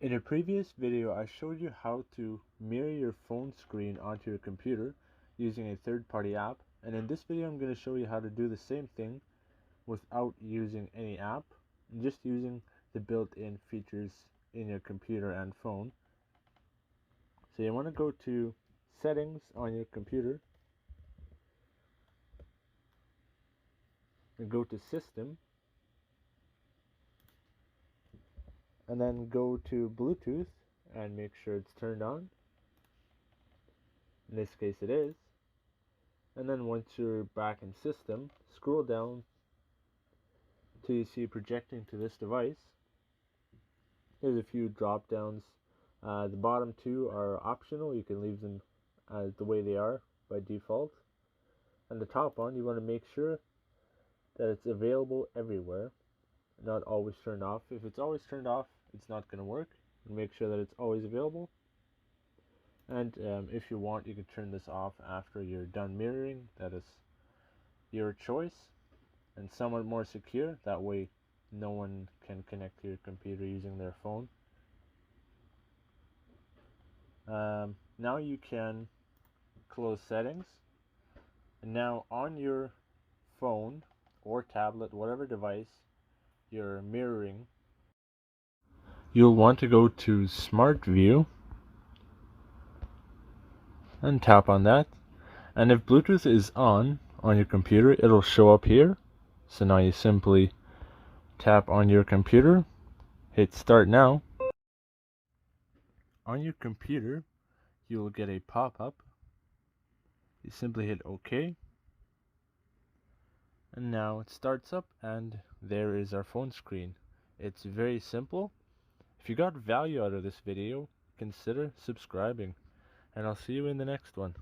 In a previous video, I showed you how to mirror your phone screen onto your computer using a third-party app, and in this video I'm going to show you how to do the same thing without using any app, and just using the built-in features in your computer and phone. So you want to go to Settings on your computer, and go to System, and then go to Bluetooth and make sure it's turned on. In this case it is. And then once you're back in System, scroll down till you see projecting to this device. There's a few drop downs. The bottom two are optional. You can leave them the way they are by default. And the top one, you want to make sure that it's available everywhere, not always turned off. If it's always turned off, it's not going to work. Make sure that it's always available. And if you want, you can turn this off after you're done mirroring. That is your choice, and somewhat more secure. That way no one can connect to your computer using their phone. Now you can close settings, and now on your phone or tablet, whatever device you're mirroring, you'll want to go to Smart View and tap on that. And if Bluetooth is on your computer, it'll show up here. So now you simply tap on your computer, hit Start Now. On your computer, you will get a pop-up. You simply hit OK, and now it starts up, and there is our phone screen. It's very simple. If you got value out of this video, consider subscribing, and I'll see you in the next one.